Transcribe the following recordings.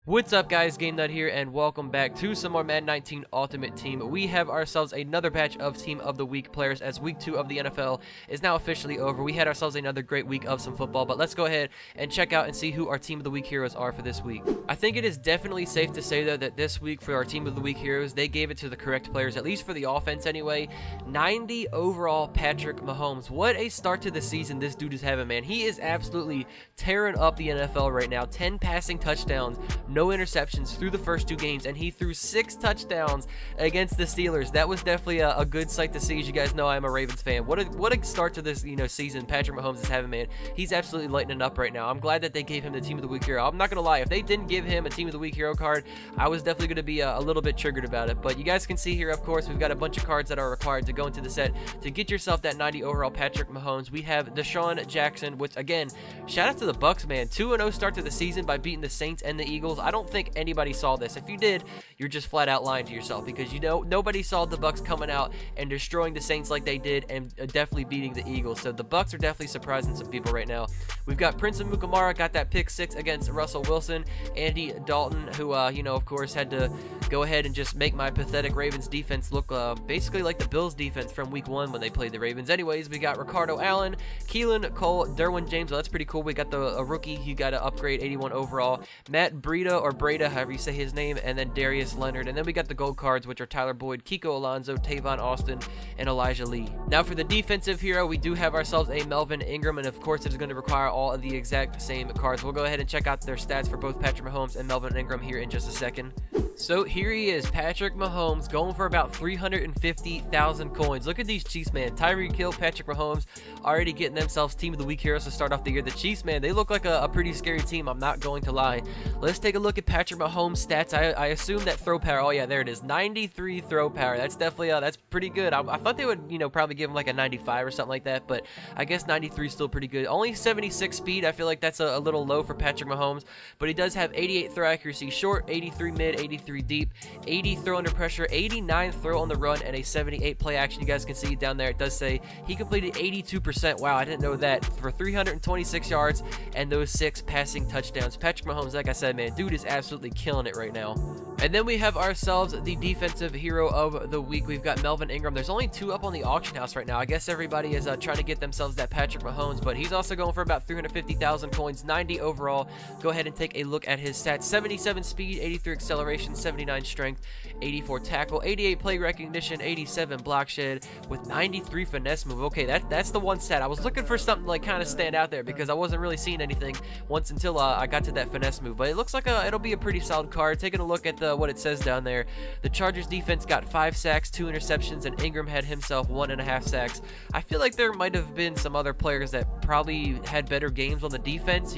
What's up, guys? Game Nut here, and welcome back to some more Madden 19 Ultimate Team. We have ourselves another batch of Team of the Week players as Week 2 of the NFL is now officially over. We had ourselves another great week of some football, but let's go ahead and check out and see who our Team of the Week heroes are for this week. I think it is definitely safe to say, though, that this week for our Team of the Week heroes, they gave it to the correct players, at least for the offense anyway. 90 overall Patrick Mahomes. What a start to the season this dude is having, man. He is absolutely tearing up the NFL right now. 10 passing touchdowns, no interceptions through the first 2 games, and he threw 6 touchdowns against the Steelers. That was definitely a good sight to see. As you guys know, I'm a Ravens fan. What a start to this season Patrick Mahomes is having, man. He's absolutely lighting it up right now. I'm glad that they gave him the Team of the Week hero. I'm not gonna lie, if they didn't give him a Team of the Week hero card, I was definitely gonna be a little bit triggered about it. But you guys can see here, of course, we've got a bunch of cards that are required to go into the set to get yourself that 90 overall Patrick Mahomes. We have Deshaun Jackson, which again, shout out to the Bucs, man. 2-0 start to the season by beating the Saints and the Eagles. I don't think anybody saw this. If you did, you're just flat out lying to yourself, because nobody saw the Bucs coming out and destroying the Saints like they did and definitely beating the Eagles. So the Bucs are definitely surprising some people right now. We've got Prince of Mukamara, got that pick 6 against Russell Wilson. Andy Dalton, who of course had to go ahead and just make my pathetic Ravens defense look basically like the Bills defense from week 1 when they played the Ravens. Anyways, we got Ricardo Allen, Keelan Cole, Derwin James. Well, that's pretty cool. We got a rookie. He got an upgrade, 81 overall. Matt Breida, or Breda, however you say his name, and then Darius Leonard. And then we got the gold cards, which are Tyler Boyd, Kiko Alonso, Tavon Austin, and Elijah Lee. Now for the defensive hero, we do have ourselves a Melvin Ingram, and of course it is going to require all of the exact same cards. We'll go ahead and check out their stats for both Patrick Mahomes and Melvin Ingram here in just a second. So here he is, Patrick Mahomes, going for about 350,000 coins. Look at these Chiefs, man. Tyreek Hill, Patrick Mahomes, already getting themselves Team of the Week heroes to start off the year. The Chiefs, man, they look like a pretty scary team, I'm not going to lie. Let's take a look at Patrick Mahomes' stats. I assume that throw power, oh yeah, there it is, 93 throw power. That's definitely, that's pretty good. I thought they would, probably give him like a 95 or something like that, but I guess 93 is still pretty good. Only 76 speed, I feel like that's a little low for Patrick Mahomes, but he does have 88 throw accuracy short, 83 mid, 83 deep, 80 throw under pressure, 89 throw on the run, and a 78 play action. You guys can see down there, it does say he completed 82%. Wow, I didn't know that. For 326 yards and those 6 passing touchdowns. Patrick Mahomes, like I said, man, dude is absolutely killing it right now. And then we have ourselves the defensive hero of the week. We've got Melvin Ingram. There's only 2 up on the auction house right now. I guess everybody is trying to get themselves that Patrick Mahomes, but he's also going for about 350,000 coins, 90 overall. Go ahead and take a look at his stats. 77 speed, 83 acceleration, 79 strength, 84 tackle, 88 play recognition, 87 block shed, with 93 finesse move. Okay, that's the one stat. I was looking for something like kind of stand out there because I wasn't really seeing anything once until I got to that finesse move. But it looks like it'll be a pretty solid card. Taking a look at what it says down there, the Chargers defense got 5 sacks, 2 interceptions, and Ingram had himself 1.5 sacks. I feel like there might have been some other players that probably had better games on the defense,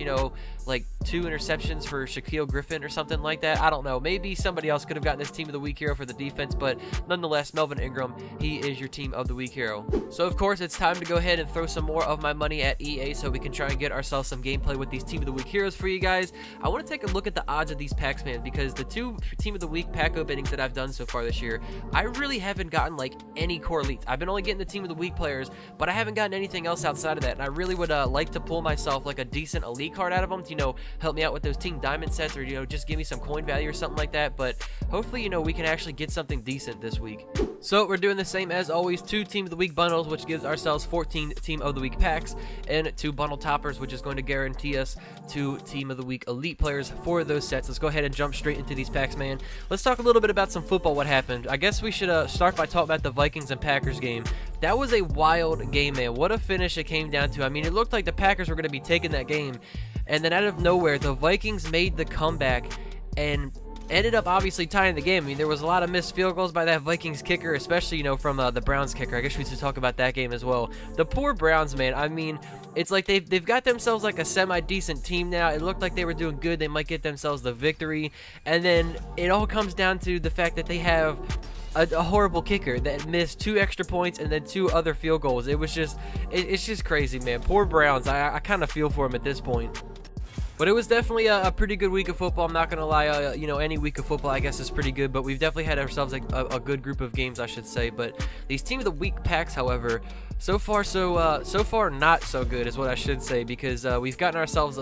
like 2 interceptions for Shaquille Griffin or something like that. I don't know. Maybe somebody else could have gotten this Team of the Week hero for the defense, but nonetheless, Melvin Ingram, he is your Team of the Week hero. So, of course, it's time to go ahead and throw some more of my money at EA so we can try and get ourselves some gameplay with these Team of the Week heroes for you guys. I want to take a look at the odds of these packs, man, because the 2 Team of the Week pack openings that I've done so far this year, I really haven't gotten like any core elites. I've been only getting the Team of the Week players, but I haven't gotten anything else outside of that, and I really would like to pull myself like a decent elite card out of them to, help me out with those Team Diamond sets, or, just give me some coin value or something like that. But hopefully, we can actually get something decent this week. So we're doing the same as always, 2 Team of the Week bundles, which gives ourselves 14 Team of the Week packs, and 2 bundle toppers, which is going to guarantee us 2 Team of the Week elite players for those sets. Let's go ahead and jump straight into these packs, man. Let's talk a little bit about some football, what happened. I guess we should start by talking about the Vikings and Packers game. That was a wild game, man. What a finish it came down to. I mean, it looked like the Packers were going to be taking that game, and then out of nowhere, the Vikings made the comeback and ended up obviously tying the game. I mean, there was a lot of missed field goals by that Vikings kicker, especially, from the Browns kicker. I guess we should talk about that game as well. The poor Browns, man. I mean, it's like they've got themselves like a semi-decent team now. It looked like they were doing good. They might get themselves the victory. And then it all comes down to the fact that they have a horrible kicker that missed 2 extra points and then 2 other field goals. It was just, it's just crazy, man. Poor Browns. I kind of feel for them at this point. But it was definitely a pretty good week of football. I'm not going to lie. Any week of football, I guess, is pretty good. But we've definitely had ourselves a good group of games, I should say. But these Team of the Week packs, however, So far, so far not so good is what I should say, because we've gotten ourselves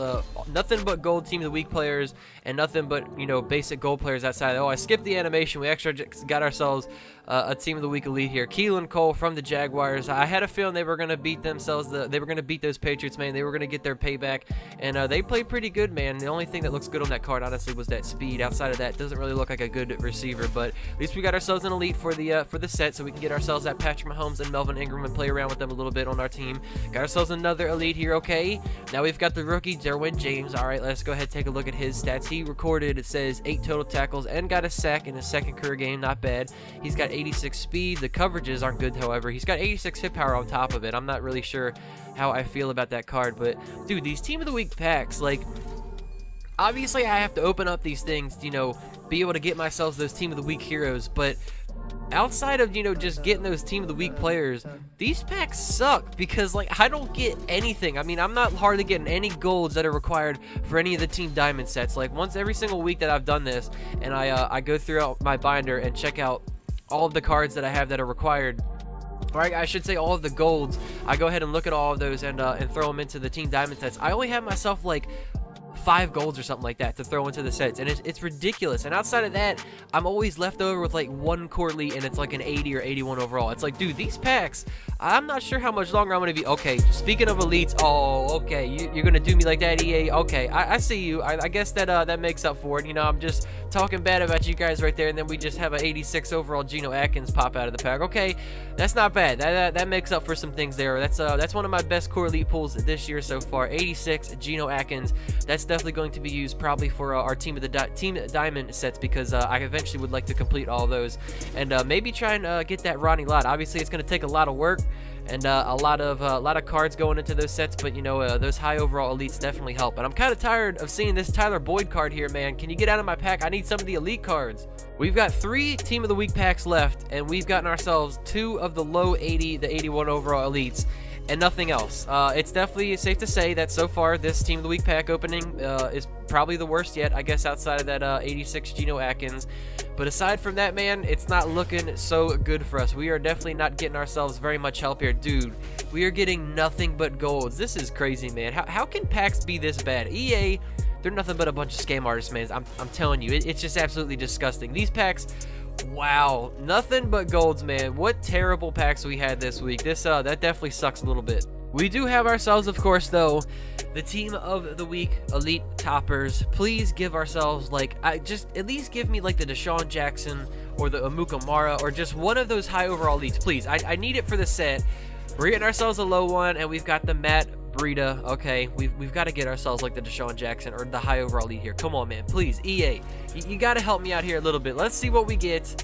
nothing but gold team of the week players and nothing but, you know, basic gold players outside. Oh, I skipped the animation. We actually just got ourselves a team of the week elite here. Keelan Cole from the Jaguars. I had a feeling they were gonna beat themselves. They were gonna beat those Patriots, man. They were gonna get their payback, and they played pretty good, man. The only thing that looks good on that card, honestly, was that speed. Outside of that, it doesn't really look like a good receiver, but at least we got ourselves an elite for the set, so we can get ourselves that Patrick Mahomes and Melvin Ingram and play around with them a little bit on our team. Got ourselves another elite here. Okay, now we've got the rookie Derwin James. All right, let's go ahead and take a look at his stats. He recorded, it says, 8 total tackles and got a sack in his second career game. Not bad. He's got 86 speed. The coverages aren't good, however. He's got 86 hit power on top of it. I'm not really sure how I feel about that card, but dude, these team of the week packs, like, obviously I have to open up these things, you know, be able to get myself those team of the week heroes, but outside of, you know, just getting those team of the week players, these packs suck because, like, I don't get anything. I mean, I'm not hardly getting any golds that are required for any of the team diamond sets. Like, once every single week that I've done this, and I go through my binder and check out all of the cards that I have that are required, or I should say all of the golds, I go ahead and look at all of those and throw them into the team diamond sets. I only have myself like 5 golds or something like that to throw into the sets, and it's ridiculous. And outside of that, I'm always left over with like 1 core elite, and it's like an 80 or 81 overall. It's like, dude, these packs, I'm not sure how much longer I'm going to be. Okay, speaking of elites, oh, okay, you're going to do me like that, EA? Okay, I see you. I guess that makes up for it. You know, I'm just talking bad about you guys right there, and then we just have an 86 overall Geno Atkins pop out of the pack. Okay, that's not bad. That makes up for some things there. That's one of my best core elite pulls this year so far. 86 Geno Atkins. That's definitely going to be used probably for our team diamond sets, because I eventually would like to complete all those, and maybe try and get that Ronnie Lott. Obviously, it's going to take a lot of work and a lot of cards going into those sets, but you know, those high overall elites definitely help. And I'm kind of tired of seeing this Tyler Boyd card here, man. Can you get out of my pack? I need some of the elite cards. We've got 3 team of the week packs left, and we've gotten ourselves 2 of the low 80, the 81 overall elites, and nothing else. It's definitely safe to say that so far this team of the week pack opening is probably the worst yet, I guess, outside of that 86 Geno Atkins. But aside from that, man, it's not looking so good for us. We are definitely not getting ourselves very much help here. Dude, we are getting nothing but golds. This is crazy, man. How can packs be this bad? EA, they're nothing but a bunch of scam artists, man. I'm telling you, it's just absolutely disgusting. These packs, wow, nothing but golds, man. What terrible packs we had this week. That definitely sucks a little bit. We do have ourselves, of course, though, the team of the week elite toppers. Please give ourselves, like, just at least give me like the Deshaun Jackson or the Amukamara or just one of those high overall elites, please. I need it for the set. We're getting ourselves a low one, and we've got the Matt Breida. Okay, we've got to get ourselves like the Deshaun Jackson or the high overall elite here. Come on, man, please, EA, you got to help me out here a little bit. Let's see what we get.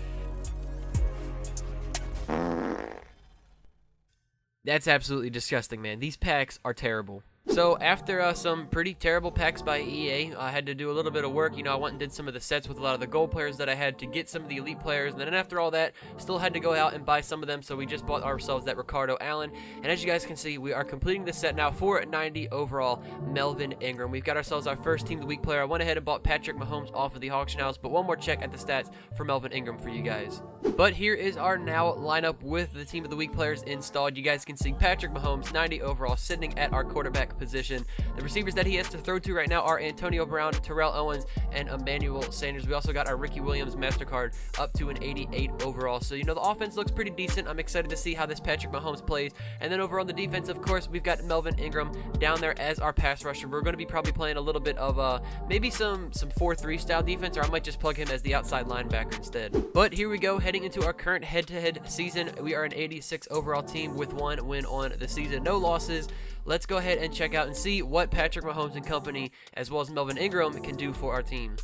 That's absolutely disgusting, man. These packs are terrible. So after some pretty terrible packs by EA, I had to do a little bit of work. You know, I went and did some of the sets with a lot of the gold players that I had to get some of the elite players. And then after all that, still had to go out and buy some of them. So we just bought ourselves that Ricardo Allen. And as you guys can see, we are completing the set now for 90 overall Melvin Ingram. We've got ourselves our first team of the week player. I went ahead and bought Patrick Mahomes off of the auction house. But one more check at the stats for Melvin Ingram for you guys. But here is our now lineup with the team of the week players installed. You guys can see Patrick Mahomes, 90 overall, sitting at our quarterback position. The receivers that he has to throw to right now are Antonio Brown, Terrell Owens, and Emmanuel Sanders. We also got our Ricky Williams MasterCard up to an 88 overall. So, you know, the offense looks pretty decent. I'm excited to see how this Patrick Mahomes plays. And then over on the defense, of course, we've got Melvin Ingram down there as our pass rusher. We're going to be probably playing a little bit of maybe some 4-3 style defense, or I might just plug him as the outside linebacker instead. But here we go, heading into our current head-to-head season. We are an 86 overall team with 1 win on the season, no losses. Let's go ahead and check out and see what Patrick Mahomes and company, as well as Melvin Ingram, can do for our team.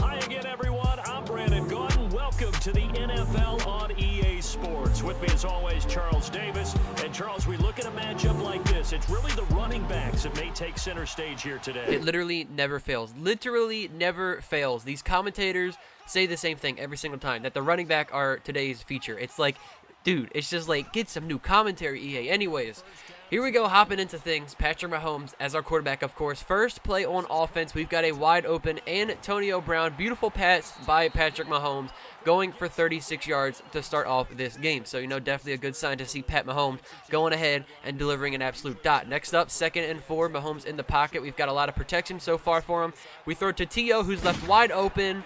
Hi again, everyone. I'm Brandon Gordon. Welcome to the NFL on EA Sports. With me, as always, Charles Davis. And Charles, we look at a matchup like this. It's really the running backs that may take center stage here today. It literally never fails. Literally never fails. These commentators say the same thing every single time, that the running back are today's feature. It's like, dude, it's just like, get some new commentary, EA. Anyways, Here we go, hopping into things. Patrick Mahomes as our quarterback, of course. First play on offense, we've got a wide open Antonio Brown. Beautiful pass by Patrick Mahomes, going for 36 yards to start off this game. So, definitely a good sign to see Pat Mahomes going ahead and delivering an absolute dot. Next up, 2nd and 4, Mahomes in the pocket. We've got a lot of protection so far for him. We throw it to T.O., who's left wide open.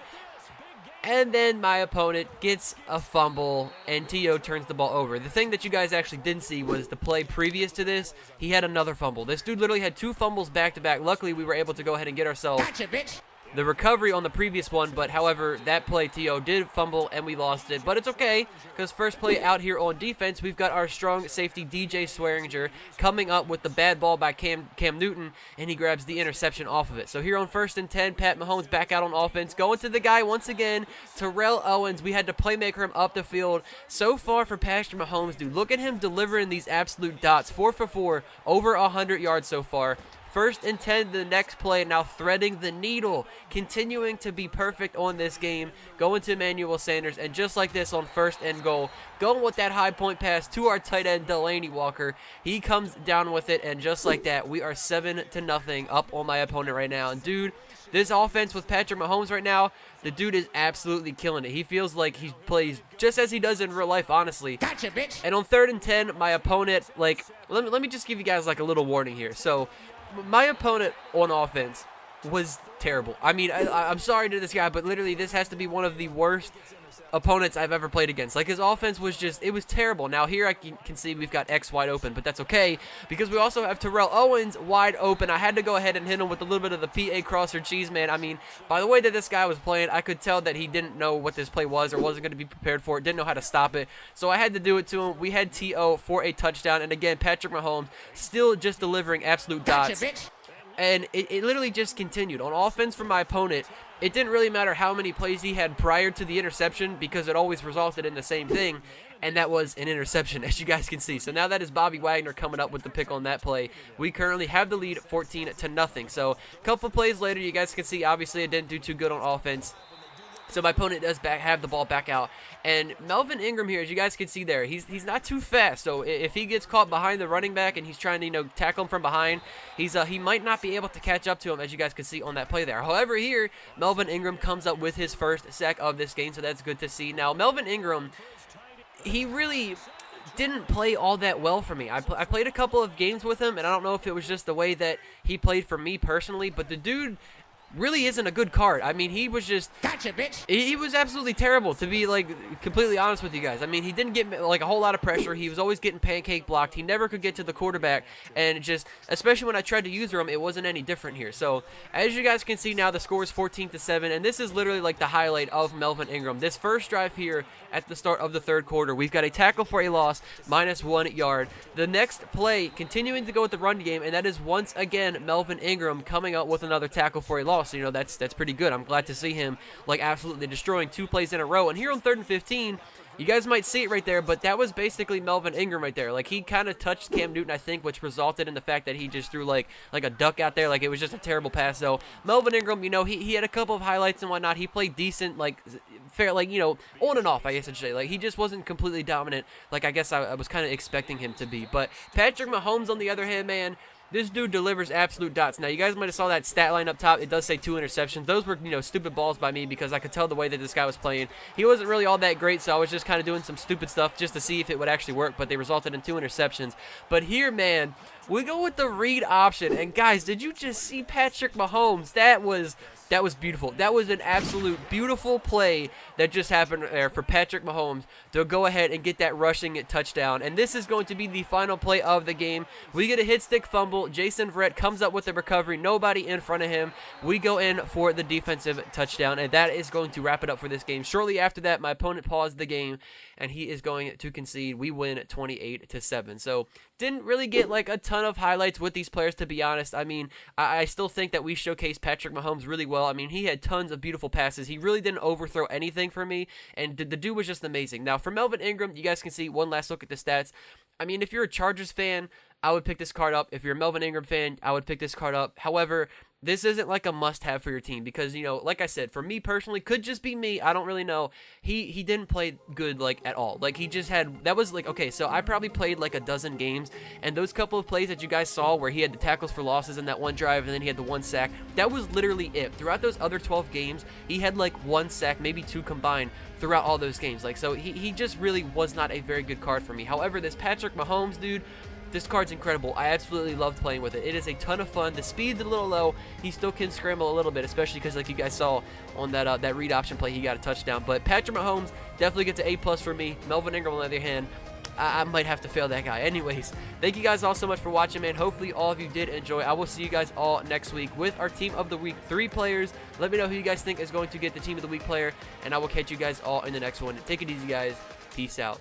And then my opponent gets a fumble, and T.O. turns the ball over. The thing that you guys actually didn't see was the play previous to this. He had another fumble. This dude literally had 2 fumbles back-to-back. Luckily, we were able to go ahead and get ourselves the recovery on the previous one, but however, that play T.O. did fumble and we lost it. But it's okay, because first play out here on defense, we've got our strong safety DJ Swearinger coming up with the bad ball by Cam Newton, and he grabs the interception off of it. So here on 1st and 10, Pat Mahomes back out on offense, going to the guy once again, Terrell Owens. We had to playmaker him up the field. So far for Patrick Mahomes, dude, look at him delivering these absolute dots. 4 for 4, over 100 yards so far. 1st and 10, the next play, now threading the needle, continuing to be perfect on this game, going to Emmanuel Sanders, and just like this on 1st and goal, going with that high point pass to our tight end, Delaney Walker. He comes down with it, and just like that, we are 7-0 up on my opponent right now. And dude, this offense with Patrick Mahomes right now, the dude is absolutely killing it. He feels like he plays just as he does in real life, honestly. Gotcha, bitch. And on 3rd and 10, my opponent, let me just give you guys a little warning here. So, my opponent on offense was terrible. I mean, I'm sorry to this guy, but literally this has to be one of the worst opponents I've ever played against. His offense was it was terrible. Now here I can see we've got X wide open, but that's okay because we also have Terrell Owens wide open. I had to go ahead and hit him with a little bit of the PA crosser cheese, man. I mean, by the way that this guy was playing, I could tell that he didn't know what this play was or wasn't going to be prepared for it, didn't know how to stop it. So I had to do it to him. We had T.O. for a touchdown, and again, Patrick Mahomes still just delivering absolute dots. Gotcha, bitch. And it literally just continued. On offense for my opponent, it didn't really matter how many plays he had prior to the interception because it always resulted in the same thing, and that was an interception, as you guys can see. So now that is Bobby Wagner coming up with the pick on that play. We currently have the lead 14-0. So a couple plays later, you guys can see, obviously, I didn't do too good on offense. So my opponent does have the ball back out. And Melvin Ingram here, as you guys can see there, he's not too fast. So if he gets caught behind the running back and he's trying to, tackle him from behind, he might not be able to catch up to him, as you guys can see on that play there. However, here, Melvin Ingram comes up with his first sack of this game, so that's good to see. Now, Melvin Ingram, he really didn't play all that well for me. I played a couple of games with him, and I don't know if it was just the way that he played for me personally, but the dude really isn't a good card. I mean, he was just... Gotcha, bitch. He was absolutely terrible, to be, completely honest with you guys. I mean, he didn't get, a whole lot of pressure. He was always getting pancake blocked. He never could get to the quarterback, and just, especially when I tried to use him, it wasn't any different here. So, as you guys can see now, the score is 14-7, and this is literally, the highlight of Melvin Ingram. This first drive here at the start of the 3rd quarter, we've got a tackle for a loss, -1 yard. The next play, continuing to go with the run game, and that is once again Melvin Ingram coming up with another tackle for a loss. So, that's pretty good. I'm glad to see him absolutely destroying 2 plays in a row. And here on 3rd and 15, you guys might see it right there, but that was basically Melvin Ingram right there. He kind of touched Cam Newton, I think, which resulted in the fact that he just threw like a duck out there. It was just a terrible pass. So Melvin Ingram, he had a couple of highlights and whatnot. He played decent, fair, on and off, I guess I should say. He just wasn't completely dominant I guess I was kind of expecting him to be. But Patrick Mahomes, on the other hand, man, this dude delivers absolute dots. Now, you guys might have saw that stat line up top. It does say 2 interceptions. Those were, stupid balls by me because I could tell the way that this guy was playing. He wasn't really all that great, so I was just kind of doing some stupid stuff just to see if it would actually work, but they resulted in 2 interceptions. But here, man, we go with the read option. And, guys, did you just see Patrick Mahomes? That was beautiful. That was an absolute beautiful play that just happened there for Patrick Mahomes to go ahead and get that rushing touchdown. And this is going to be the final play of the game. We get a hit stick fumble. Jason Verrett comes up with the recovery. Nobody in front of him. We go in for the defensive touchdown, and that is going to wrap it up for this game. Shortly after that, my opponent paused the game, and he is going to concede. We win 28-7. So didn't really get a ton of highlights with these players, to be honest. I mean, I still think that we showcased Patrick Mahomes really well. I mean, he had tons of beautiful passes. He really didn't overthrow anything for me, and the dude was just amazing. Now, for Melvin Ingram, you guys can see one last look at the stats. I mean, if you're a Chargers fan, I would pick this card up. If you're a Melvin Ingram fan, I would pick this card up. However, this isn't like a must-have for your team because, you know, like I said, for me personally, could just be me. I don't really know. He didn't play good, like, at all. Like, he just had, that was like, okay, so I probably played like a dozen games, and those couple of plays that you guys saw where he had the tackles for losses in that one drive and then he had the 1 sack, that was literally it. Throughout those other 12 games, he had like 1 sack, maybe 2 combined throughout all those games. Like, so he just really was not a very good card for me. However, this Patrick Mahomes dude, this card's incredible. I absolutely loved playing with it. It is a ton of fun. The speed's a little low. He still can scramble a little bit, especially because, like you guys saw on that that read option play, he got a touchdown. But Patrick Mahomes definitely gets an A+ for me. Melvin Ingram, on the other hand, I might have to fail that guy. Anyways, thank you guys all so much for watching, man. Hopefully all of you did enjoy. I will see you guys all next week with our Team of the Week 3 players. Let me know who you guys think is going to get the Team of the Week player, and I will catch you guys all in the next one. Take it easy, guys. Peace out.